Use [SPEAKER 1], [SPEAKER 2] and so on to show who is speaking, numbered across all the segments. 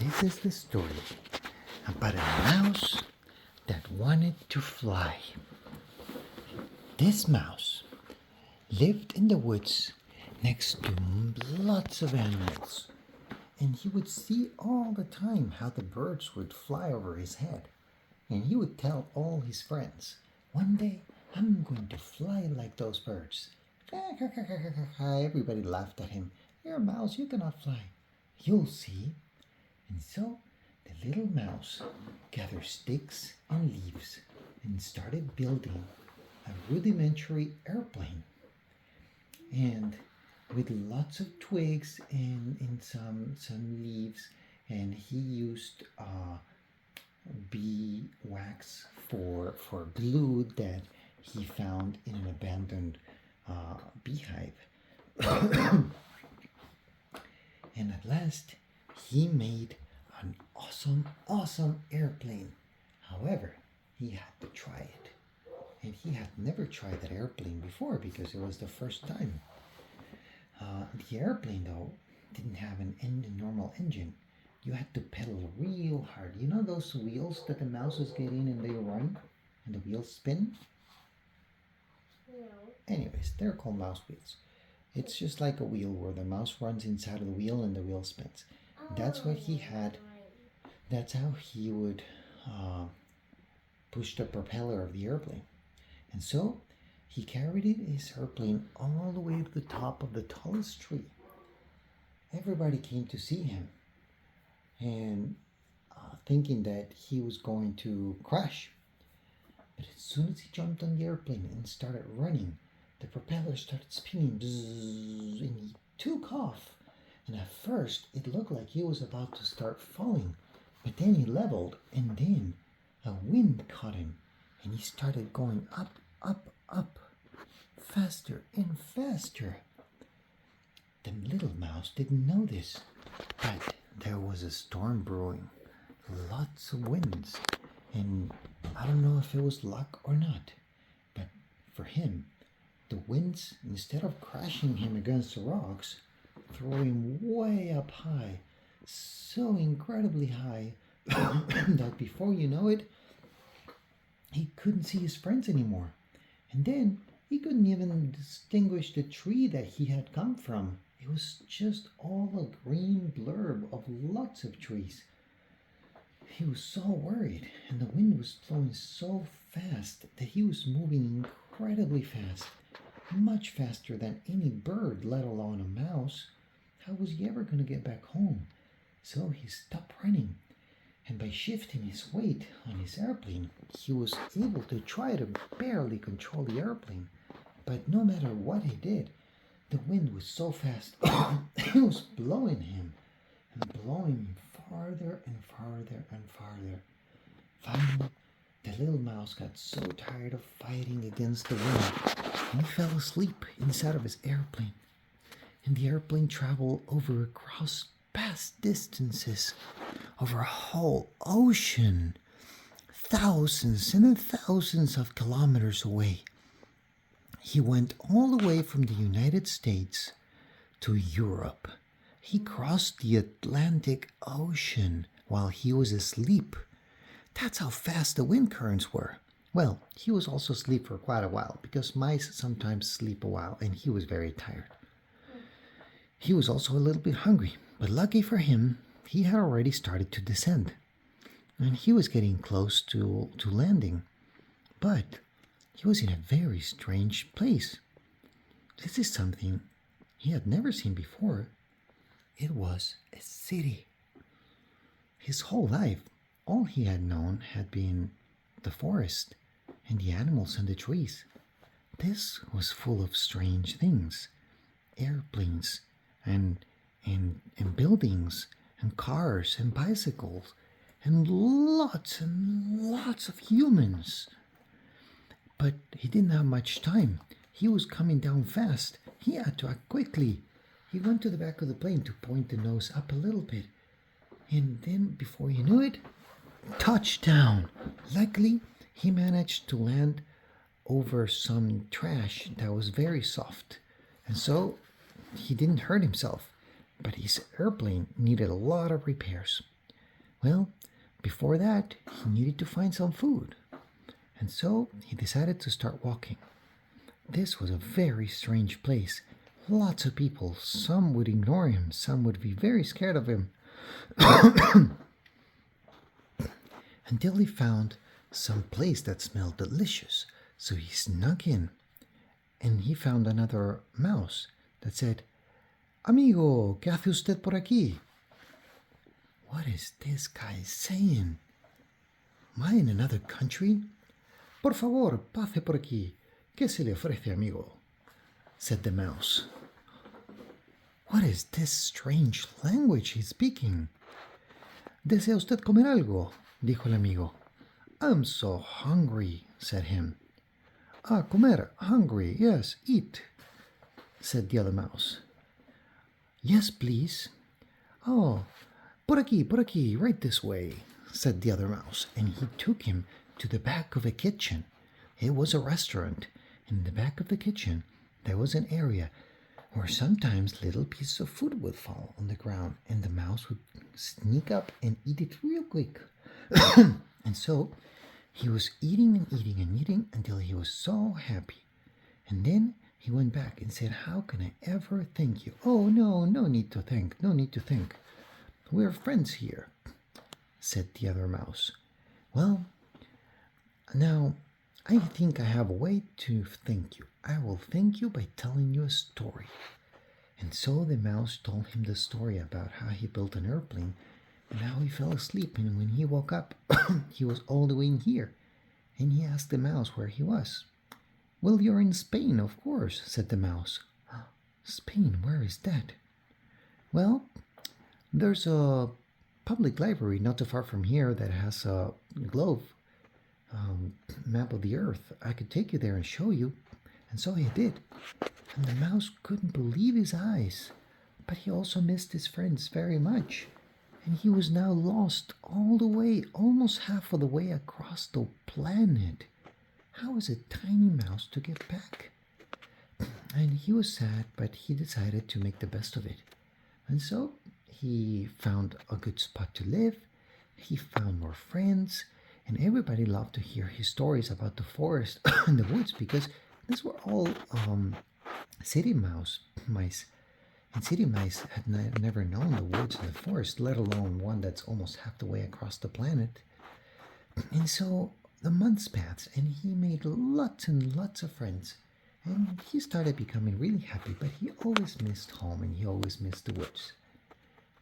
[SPEAKER 1] This is the story about a mouse that wanted to fly. This mouse lived in the woods next to lots of animals, and he would see all the time how the birds would fly over his head. And he would tell all his friends, "One day I'm going to fly like those birds." Everybody laughed at him. "You're a mouse, you cannot fly." "You'll see." And so the little mouse gathered sticks and leaves and started building a rudimentary airplane. And with lots of twigs and some leaves, and he used bee wax for glue that he found in an abandoned beehive. And at last he made an awesome airplane. However, he had to try it. And he had never tried that airplane before because it was the first time. The airplane, though, didn't have a normal engine. You had to pedal real hard. You know those wheels that the mouses get in and they run and the wheels spin?
[SPEAKER 2] No.
[SPEAKER 1] Anyways, they're called mouse wheels. It's just like a wheel where the mouse runs inside of the wheel and the wheel spins. That's what he had. That's how he would push the propeller of the airplane. And so he carried his airplane all the way to the top of the tallest tree. Everybody came to see him and thinking that he was going to crash. But as soon as he jumped on the airplane and started running, the propeller started spinning, bzzz, and he took off. And at first, it looked like he was about to start falling. But then he leveled, and then a wind caught him, and he started going up, faster and faster. The little mouse didn't know this, but there was a storm brewing, lots of winds, and I don't know if it was luck or not, but for him, the winds, instead of crashing him against the rocks, threw him way up high, so incredibly high that before you know it, he couldn't see his friends anymore. And then he couldn't even distinguish the tree that he had come from. It was just all a green blurb of lots of trees. He was so worried, and the wind was blowing so fast that he was moving incredibly fast, much faster than any bird, let alone a mouse. How was he ever going to get back home? So he stopped running, and by shifting his weight on his airplane, he was able to try to barely control the airplane. But no matter what he did, the wind was so fast, it was blowing him and blowing him farther and farther and farther. Finally, the little mouse got so tired of fighting against the wind, and he fell asleep inside of his airplane. And the airplane traveled across vast distances, over a whole ocean, thousands and thousands of kilometers away. He went all the way from the United States to Europe. He crossed the Atlantic Ocean while he was asleep. That's how fast the wind currents were. Well, he was also asleep for quite a while because mice sometimes sleep a while, and he was very tired. He was also a little bit hungry, but lucky for him, he had already started to descend, and he was getting close to landing. But he was in a very strange place. This is something he had never seen before. It was a city. His whole life, all he had known had been the forest and the animals and the trees. This was full of strange things, airplanes and buildings and cars and bicycles and lots of humans. But he didn't have much time. He was coming down fast. He had to act quickly. He went to the back of the plane to point the nose up a little bit. And then, before you knew it, touchdown! Luckily, he managed to land over some trash that was very soft. And so he didn't hurt himself. but his airplane needed a lot of repairs. Well, before that, he needed to find some food. And so he decided to start walking. This was a very strange place. Lots of people. Some would ignore him, some would be very scared of him. Until he found some place that smelled delicious. So he snuck in and he found another mouse that said, Amigo, ¿qué hace usted por aquí? What is this guy saying? Am I in another country? Por favor, pase por aquí. ¿Qué se le ofrece, amigo? Said the mouse. What is this strange language he's speaking? ¿Desea usted comer algo? Dijo el amigo. I'm so hungry, said him. Ah, comer, hungry, yes, eat, said the other mouse. Yes, please. Oh, por aquí, right this way, said the other mouse, and he took him to the back of a kitchen. It was a restaurant. In the back of the kitchen, there was an area where sometimes little pieces of food would fall on the ground, and the mouse would sneak up and eat it real quick. And so he was eating and eating and eating until he was so happy. And then he went back and said, How can I ever thank you? Oh, no need to thank, no need to thank. We're friends here, said the other mouse. Well, now I think I have a way to thank you. I will thank you by telling you a story. And so the mouse told him the story about how he built an airplane and how he fell asleep, and when he woke up, he was all the way in here. And he asked the mouse where he was. Well, you're in Spain, of course, said the mouse. Spain, where is that? Well, there's a public library not too far from here that has a globe map of the earth. I could take you there and show you. And so he did. And the mouse couldn't believe his eyes. But he also missed his friends very much. And he was now lost all the way, almost half of the way across the planet. How was a tiny mouse to get back? And he was sad, but he decided to make the best of it. And so he found a good spot to live. He found more friends. And everybody loved to hear his stories about the forest and the woods, because these were all city mice. And city mice had never known the woods and the forest, let alone one that's almost half the way across the planet. And so the months passed, and he made lots and lots of friends. And he started becoming really happy, but he always missed home and he always missed the woods.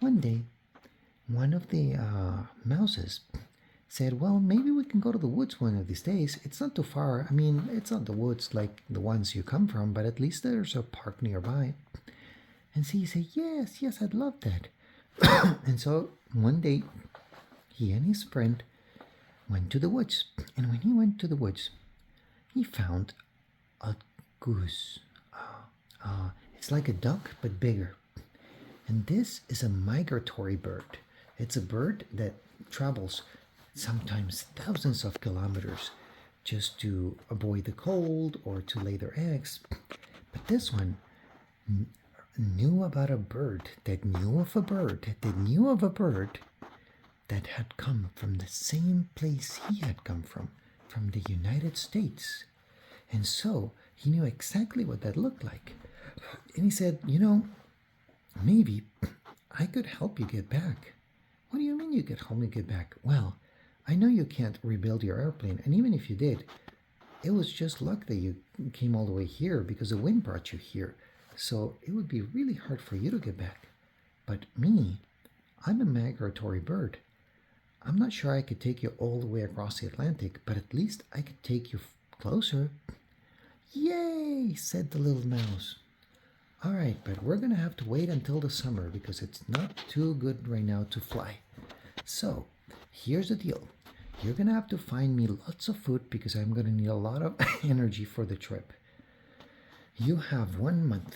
[SPEAKER 1] One day, one of the mouses said, well, maybe we can go to the woods one of these days. It's not too far. I mean, it's not the woods like the ones you come from, but at least there's a park nearby. And so he said, yes, I'd love that. And so one day, he and his friend went to the woods. And when he went to the woods, he found a goose. It's like a duck, but bigger. And this is a migratory bird. It's a bird that travels sometimes thousands of kilometers just to avoid the cold or to lay their eggs. But this one knew about a bird that knew of a bird that knew of a bird that had come from the same place he had come from the United States. And so he knew exactly what that looked like. And he said, maybe I could help you get back. What do you mean you could help me get back? Well, I know you can't rebuild your airplane, and even if you did, it was just luck that you came all the way here because the wind brought you here. So it would be really hard for you to get back. But me, I'm a migratory bird. I'm not sure I could take you all the way across the Atlantic, but at least I could take you closer. Yay, said the little mouse. All right, but we're going to have to wait until the summer because it's not too good right now to fly. So here's the deal. You're going to have to find me lots of food because I'm going to need a lot of energy for the trip. You have 1 month.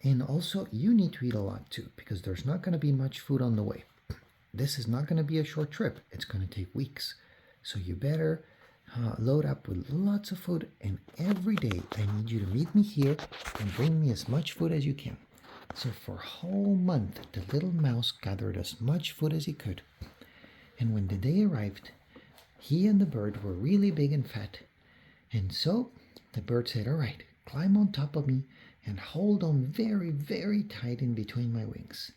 [SPEAKER 1] And also, you need to eat a lot too because there's not going to be much food on the way. This is not going to be a short trip. It's going to take weeks. So you better load up with lots of food. And every day, I need you to meet me here and bring me as much food as you can. So for a whole month, the little mouse gathered as much food as he could. And when the day arrived, he and the bird were really big and fat. And so the bird said, "All right, climb on top of me and hold on very, very tight in between my wings."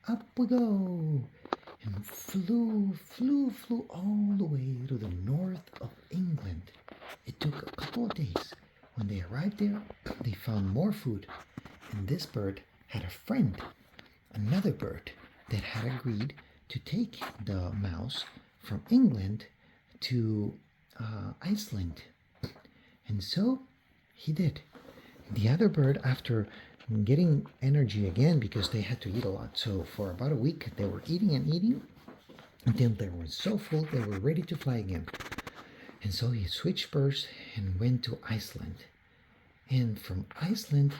[SPEAKER 1] Up we go! And flew all the way to the north of England. It took a couple of days. When they arrived there, they found more food. And this bird had a friend, another bird, that had agreed to take the mouse from England to Iceland. And so he did. The other bird, after getting energy again because they had to eat a lot, so for about a week they were eating and eating until they were so full they were ready to fly again. And so he switched birds and went to Iceland. And from Iceland,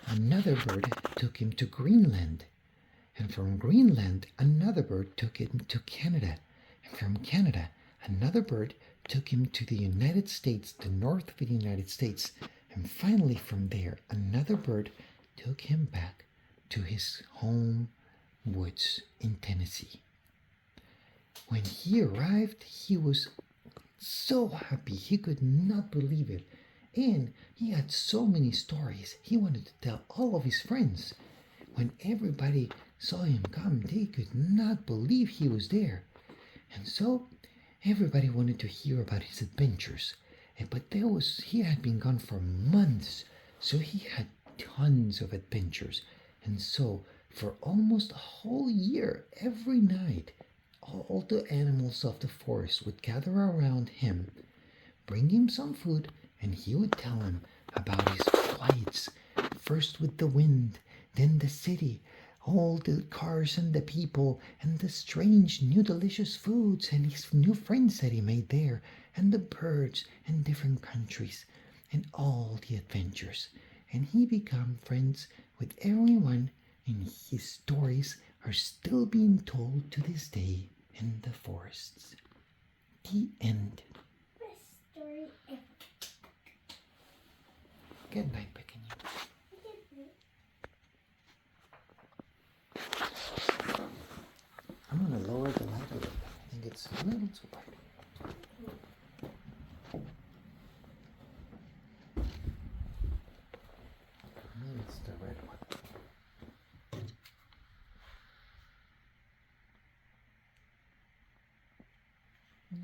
[SPEAKER 1] another bird took him to Greenland. And from Greenland, another bird took him to Canada. And from Canada, another bird took him to the United States, the north of the United States. And finally, from there, another bird took him back to his home woods in Tennessee. When he arrived, he was so happy. He could not believe it. And he had so many stories he wanted to tell all of his friends. When everybody saw him come, they could not believe he was there. And so everybody wanted to hear about his adventures. But he had been gone for months, so he had tons of adventures. And so for almost a whole year, every night, all the animals of the forest would gather around him, bring him some food, and he would tell them about his flights, first with the wind, then the city, all the cars and the people, and the strange new delicious foods, and his new friends that he made there, and the birds, and different countries, and all the adventures. And he became friends with everyone, and his stories are still being told to this day in the forests. The end.
[SPEAKER 2] Story end.
[SPEAKER 1] Good night, Pequeño. I'm going to lower the light a little bit. I think it's a little too bright. Maybe it's the red one. No.